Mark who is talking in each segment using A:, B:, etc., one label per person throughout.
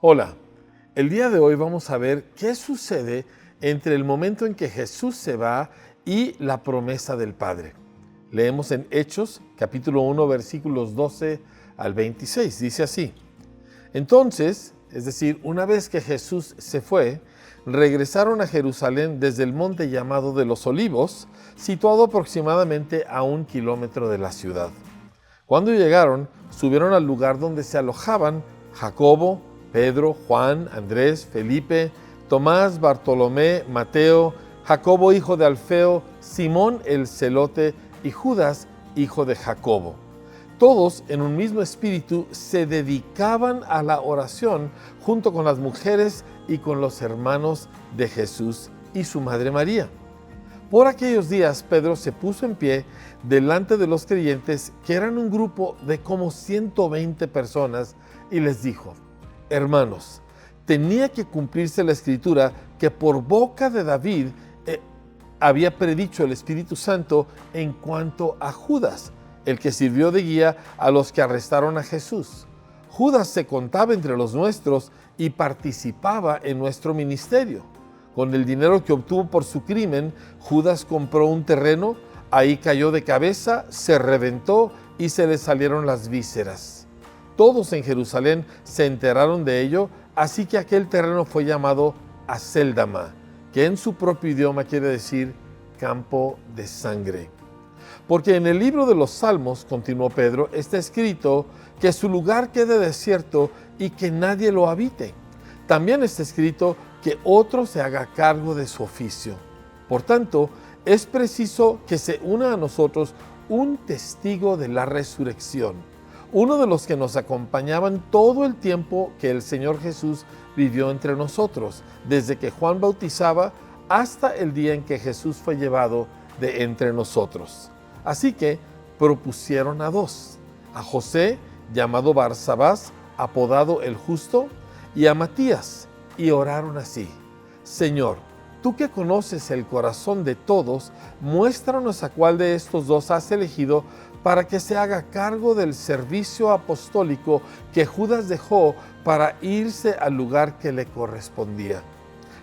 A: Hola, el día de hoy vamos a ver qué sucede entre el momento en que Jesús se va y la promesa del Padre. Leemos en Hechos, capítulo 1, versículos 12 al 26. Dice así: Entonces, es decir, una vez que Jesús se fue, regresaron a Jerusalén desde el monte llamado de los Olivos, situado aproximadamente a 1 kilómetro de la ciudad. Cuando llegaron, subieron al lugar donde se alojaban Jacobo, Pedro, Juan, Andrés, Felipe, Tomás, Bartolomé, Mateo, Jacobo hijo de Alfeo, Simón el celote y Judas hijo de Jacobo. Todos en un mismo espíritu se dedicaban a la oración junto con las mujeres y con los hermanos de Jesús y su madre María. Por aquellos días Pedro se puso en pie delante de los creyentes, que eran un grupo de como 120 personas, y les dijo: Hermanos, tenía que cumplirse la escritura que por boca de David había predicho el Espíritu Santo en cuanto a Judas, el que sirvió de guía a los que arrestaron a Jesús. Judas se contaba entre los nuestros y participaba en nuestro ministerio. Con el dinero que obtuvo por su crimen, Judas compró un terreno, ahí cayó de cabeza, se reventó y se le salieron las vísceras. Todos en Jerusalén se enteraron de ello, así que aquel terreno fue llamado Acéldama, que en su propio idioma quiere decir campo de sangre. Porque en el libro de los Salmos, continuó Pedro, está escrito que su lugar quede desierto y que nadie lo habite. También está escrito que otro se haga cargo de su oficio. Por tanto, es preciso que se una a nosotros un testigo de la resurrección, uno de los que nos acompañaban todo el tiempo que el Señor Jesús vivió entre nosotros, desde que Juan bautizaba hasta el día en que Jesús fue llevado de entre nosotros. Así que propusieron a dos: a José, llamado Barsabás, apodado el Justo, y a Matías, y oraron así: Señor, tú que conoces el corazón de todos, muéstranos a cuál de estos dos has elegido para que se haga cargo del servicio apostólico que Judas dejó para irse al lugar que le correspondía.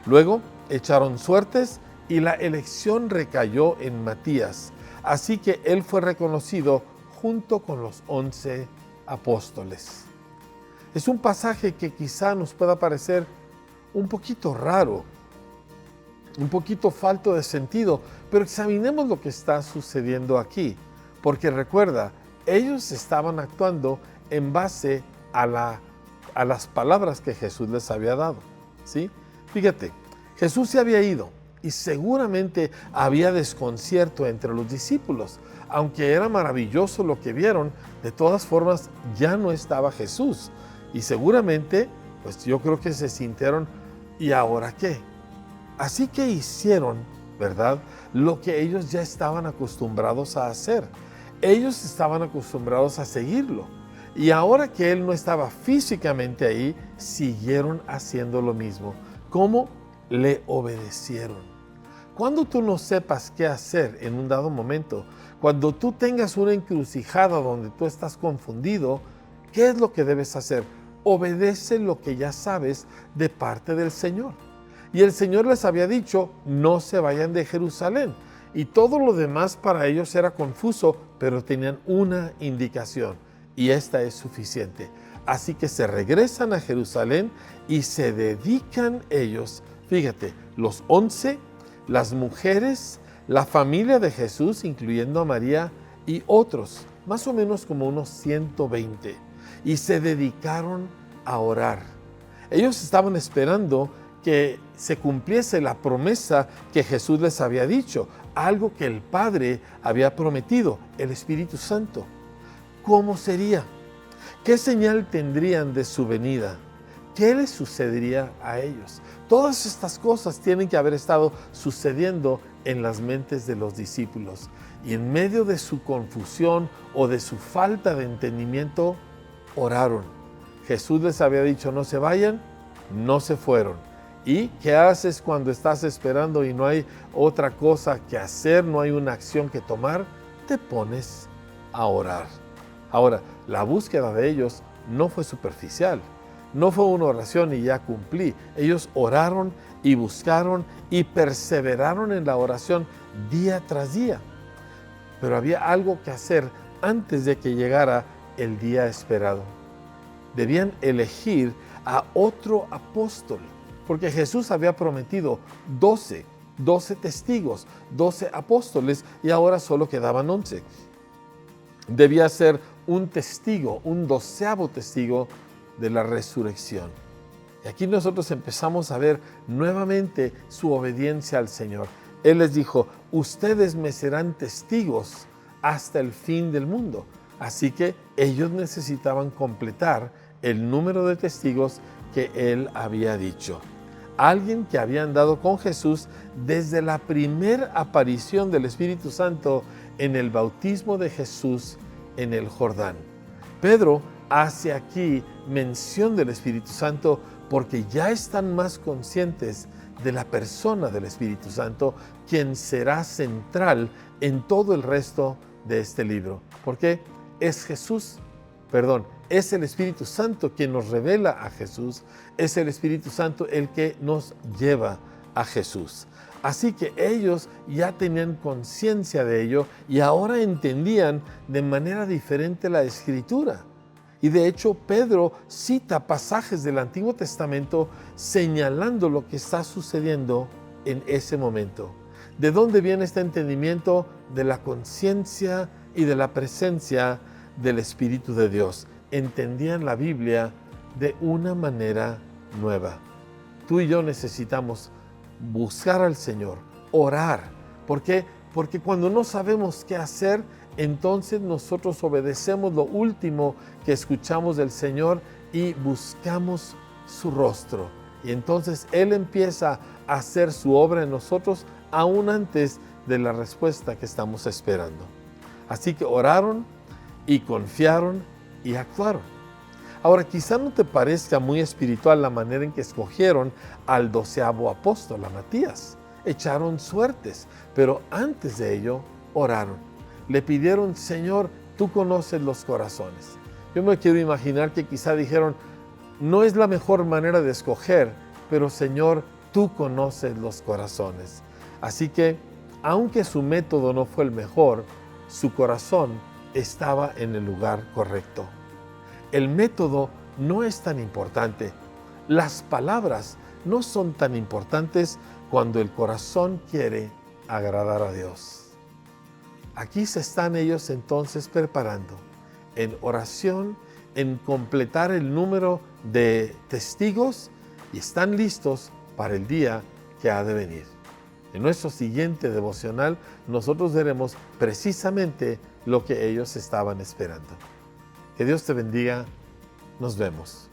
A: Luego echaron suertes y la elección recayó en Matías, así que él fue reconocido junto con los 11 apóstoles. Es un pasaje que quizá nos pueda parecer un poquito raro, un poquito falto de sentido, pero examinemos lo que está sucediendo aquí. Porque recuerda, ellos estaban actuando en base a las palabras que Jesús les había dado, ¿sí? Fíjate, Jesús se había ido y seguramente había desconcierto entre los discípulos. Aunque era maravilloso lo que vieron, de todas formas ya no estaba Jesús. Y seguramente, pues yo creo que se sintieron: ¿y ahora qué? Así que hicieron, ¿verdad?, lo que ellos ya estaban acostumbrados a hacer. Ellos estaban acostumbrados a seguirlo. Y ahora que él no estaba físicamente ahí, siguieron haciendo lo mismo. ¿Cómo? Le obedecieron. Cuando tú no sepas qué hacer en un dado momento, cuando tú tengas una encrucijada donde tú estás confundido, ¿qué es lo que debes hacer? Obedece lo que ya sabes de parte del Señor. Y el Señor les había dicho: no se vayan de Jerusalén. Y todo lo demás para ellos era confuso, pero tenían una indicación, y esta es suficiente. Así que se regresan a Jerusalén y se dedican ellos, fíjate, los 11, las mujeres, la familia de Jesús, incluyendo a María, y otros, más o menos como unos 120, y se dedicaron a orar. Ellos estaban esperando que se cumpliese la promesa que Jesús les había dicho, algo que el Padre había prometido, el Espíritu Santo. ¿Cómo sería? ¿Qué señal tendrían de su venida? ¿Qué les sucedería a ellos? Todas estas cosas tienen que haber estado sucediendo en las mentes de los discípulos. Y en medio de su confusión o de su falta de entendimiento, oraron. Jesús les había dicho: no se vayan, no se fueron. ¿Y qué haces cuando estás esperando y no hay otra cosa que hacer, no hay una acción que tomar? Te pones a orar. Ahora, la búsqueda de ellos no fue superficial. no fue una oración y ya cumplí. Ellos oraron y buscaron y perseveraron en la oración día tras día. Pero había algo que hacer antes de que llegara el día esperado. Debían elegir a otro apóstol, porque Jesús había prometido 12 testigos, 12 apóstoles, y ahora solo quedaban 11. Debía ser un testigo, un 12º testigo de la resurrección. Y aquí nosotros empezamos a ver nuevamente su obediencia al Señor. Él les dijo: ustedes me serán testigos hasta el fin del mundo. Así que ellos necesitaban completar el número de testigos que Él había dicho. Alguien que había andado con Jesús desde la primera aparición del Espíritu Santo en el bautismo de Jesús en el Jordán. Pedro hace aquí mención del Espíritu Santo porque ya están más conscientes de la persona del Espíritu Santo, quien será central en todo el resto de este libro. Porque es es el Espíritu Santo quien nos revela a Jesús, es el Espíritu Santo el que nos lleva a Jesús. Así que ellos ya tenían conciencia de ello y ahora entendían de manera diferente la Escritura. Y de hecho, Pedro cita pasajes del Antiguo Testamento señalando lo que está sucediendo en ese momento. ¿De dónde viene este entendimiento? De la conciencia y de la presencia del Espíritu de Dios. Entendían la Biblia de una manera nueva. Tú y yo necesitamos buscar al Señor, orar. ¿Por qué? Porque cuando no sabemos qué hacer, entonces nosotros obedecemos lo último que escuchamos del Señor y buscamos su rostro. Y entonces Él empieza a hacer su obra en nosotros aún antes de la respuesta que estamos esperando. Así que oraron y confiaron y actuaron. Ahora, quizá no te parezca muy espiritual la manera en que escogieron al 12º apóstol, a Matías. Echaron suertes, pero antes de ello oraron. Le pidieron: Señor, tú conoces los corazones. Yo me quiero imaginar que quizá dijeron: no es la mejor manera de escoger, pero Señor, tú conoces los corazones. Así que, aunque su método no fue el mejor, su corazón estaba en el lugar correcto. El método no es tan importante. Las palabras no son tan importantes cuando el corazón quiere agradar a Dios. Aquí se están ellos entonces preparando en oración, en completar el número de testigos, y están listos para el día que ha de venir. En nuestro siguiente devocional nosotros veremos precisamente lo que ellos estaban esperando. Que Dios te bendiga. Nos vemos.